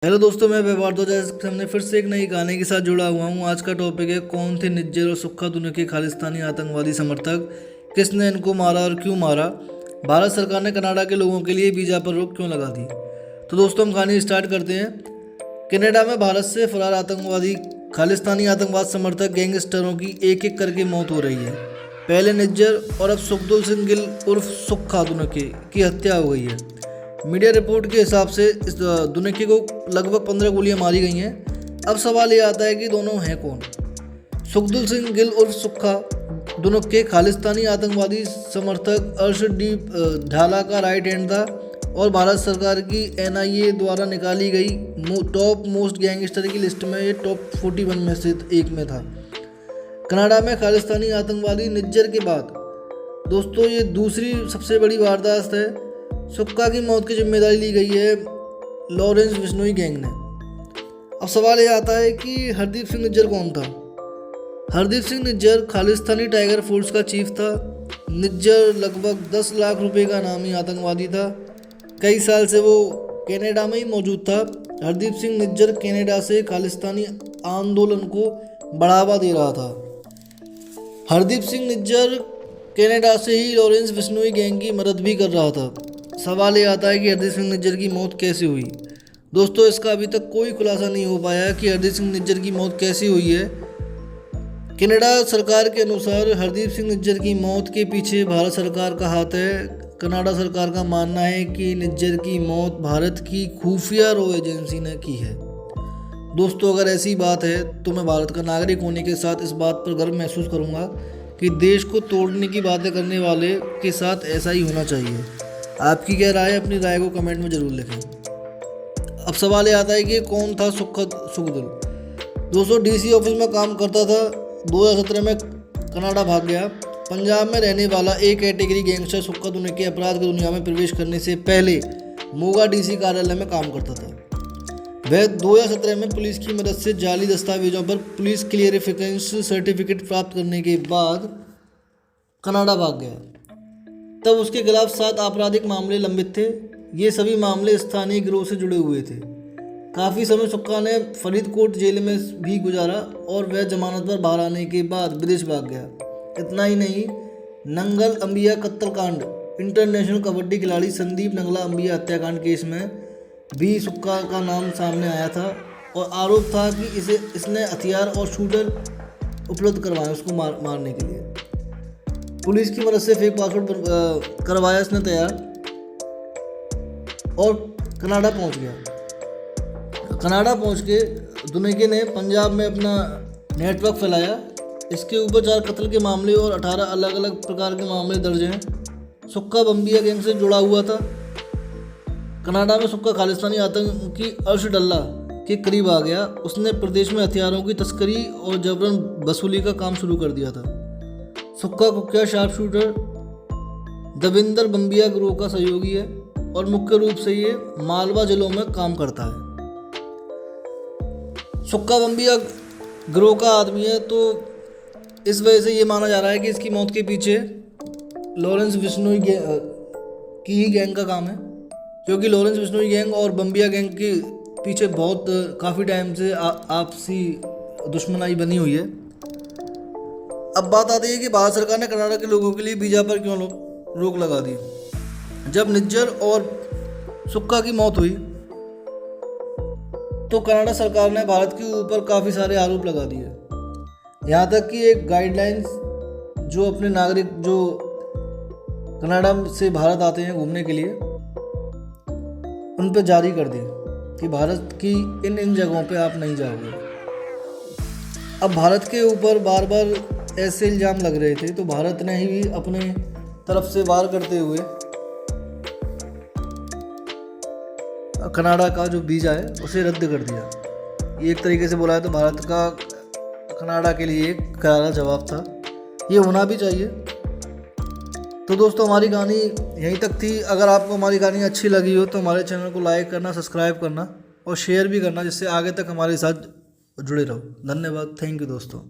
Hello दोस्तों, मैं व्यवहार दो जैसे हमने फिर से एक नई कहानी के साथ जुड़ा हुआ हूँ। आज का टॉपिक है, कौन थे निज्जर और सुक्खा दोनों के खालिस्तानी आतंकवादी समर्थक, किसने इनको मारा और क्यों मारा, भारत सरकार ने कनाडा के लोगों के लिए वीज़ा पर रोक क्यों लगा दी। तो दोस्तों हम कहानी स्टार्ट करते हैं। कनाडा में भारत से फरार आतंकवादी खालिस्तानी आतंकवाद समर्थक गैंगस्टरों की एक एक करके मौत हो रही है। पहले निज्जर और अब सुखदुल सिंह गिल उर्फ सुक्खा दुनके की हत्या हो गई है। मीडिया रिपोर्ट के हिसाब से इस दुनके को लगभग 15 गोलियां मारी गई हैं। अब सवाल ये आता है कि दोनों हैं कौन। सुखदुल सिंह गिल उर्फ सुक्खा दुनके खालिस्तानी आतंकवादी समर्थक अर्शद डी ढाला का राइट हैंड था और भारत सरकार की NIA द्वारा निकाली गई टॉप मोस्ट गैंगस्टर की लिस्ट में ये टॉप 41 में से एक में था। कनाडा में खालिस्तानी आतंकवादी निज्जर के बाद दोस्तों ये दूसरी सबसे बड़ी वारदात है। सुक्खा की मौत की जिम्मेदारी ली गई है लॉरेंस बिश्नोई गैंग ने। अब सवाल ये आता है कि हरदीप सिंह निज्जर कौन था। हरदीप सिंह निज्जर खालिस्तानी टाइगर फोर्स का चीफ था। निज्जर लगभग 10 लाख रुपए का नामी आतंकवादी था। कई साल से वो कनाडा में ही मौजूद था। हरदीप सिंह निज्जर कनाडा से खालिस्तानी आंदोलन को बढ़ावा दे रहा था। हरदीप सिंह निज्जर कनाडा से ही लॉरेंस बिश्नोई गैंग की मदद भी कर रहा था। सवाल ये आता है कि हरदीप सिंह निज्जर की मौत कैसे हुई। दोस्तों इसका अभी तक कोई खुलासा नहीं हो पाया कि हरदीप सिंह निज्जर की मौत कैसे हुई है। कनाडा सरकार के अनुसार हरदीप सिंह निज्जर की मौत के पीछे भारत सरकार का हाथ है। कनाडा सरकार का मानना है कि निज्जर की मौत भारत की खुफिया रॉ एजेंसी ने की है। दोस्तों अगर ऐसी बात है तो मैं भारत का नागरिक होने के साथ इस बात पर गर्व महसूस करूँगा कि देश को तोड़ने की बातें करने वाले के साथ ऐसा ही होना चाहिए। आपकी क्या राय है, अपनी राय को कमेंट में ज़रूर लिखें। अब सवाल ये आता है कि कौन था सुखदुल। दोस्तों DC ऑफिस में काम करता था। 2017 में कनाडा भाग गया। पंजाब में रहने वाला ए कैटेगरी गैंगस्टर सुक्खा दुनके अपराध की दुनिया में प्रवेश करने से पहले मोगा DC कार्यालय में काम करता था। वह 2017 में पुलिस की मदद से जाली दस्तावेजों पर पुलिस क्लियरिफिकेंस सर्टिफिकेट प्राप्त करने के बाद कनाडा भाग गया। तब उसके खिलाफ 7 आपराधिक मामले लंबित थे। ये सभी मामले स्थानीय गिरोह से जुड़े हुए थे। काफ़ी समय सुक्खा ने फरीदकोट जेल में भी गुजारा और वह जमानत पर बाहर आने के बाद विदेश भाग गया। इतना ही नहीं, नंगल अंबिया कत्लकांड इंटरनेशनल कबड्डी खिलाड़ी संदीप नंगला अंबिया हत्याकांड केस में भी सुक्खा का नाम सामने आया था और आरोप था कि इसने हथियार और शूटर उपलब्ध करवाए उसको मारने के लिए। पुलिस की मदद से फेक पासपोर्ट करवाया इसने तैयार और कनाडा पहुंच गया। कनाडा पहुंच के दुनके ने पंजाब में अपना नेटवर्क फैलाया। इसके ऊपर 4 कत्ल के मामले और 18 अलग अलग प्रकार के मामले दर्ज हैं। सुक्खा बम्बिया गैंग से जुड़ा हुआ था। कनाडा में सुक्खा खालिस्तानी आतंकी अर्शद डल्ला के करीब आ गया। उसने प्रदेश में हथियारों की तस्करी और जबरन वसूली का काम शुरू कर दिया था। सुक्खा कुख्यात शार्प शूटर दविंदर बम्बिया गिरोह का सहयोगी है और मुख्य रूप से ये मालवा जिलों में काम करता है। सुक्खा बम्बिया गिरोह का आदमी है, तो इस वजह से ये माना जा रहा है कि इसकी मौत के पीछे लॉरेंस बिश्नोई की ही गैंग का काम है, क्योंकि लॉरेंस बिश्नोई गैंग और बम्बिया गैंग के पीछे बहुत काफ़ी टाइम से आपसी दुश्मनाई बनी हुई है। अब बात आती है कि भारत सरकार ने कनाडा के लोगों के लिए वीज़ा पर क्यों रोक लगा दी। जब निज्जर और सुक्खा की मौत हुई तो कनाडा सरकार ने भारत के ऊपर काफ़ी सारे आरोप लगा दिए। यहाँ तक कि एक गाइडलाइंस जो अपने नागरिक जो कनाडा से भारत आते हैं घूमने के लिए उन पर जारी कर दी कि भारत की इन जगहों पे आप नहीं जाओगे। अब भारत के ऊपर बार बार ऐसे इल्ज़ाम लग रहे थे, तो भारत ने ही अपने तरफ से वार करते हुए कनाडा का जो वीज़ा है उसे रद्द कर दिया। ये एक तरीके से बोला है तो भारत का कनाडा के लिए एक करारा जवाब था। ये होना भी चाहिए। तो दोस्तों हमारी कहानी यहीं तक थी। अगर आपको हमारी कहानी अच्छी लगी हो तो हमारे चैनल को लाइक करना, सब्सक्राइब करना और शेयर भी करना, जिससे आगे तक हमारे साथ जुड़े रहो। धन्यवाद। थैंक यू दोस्तों।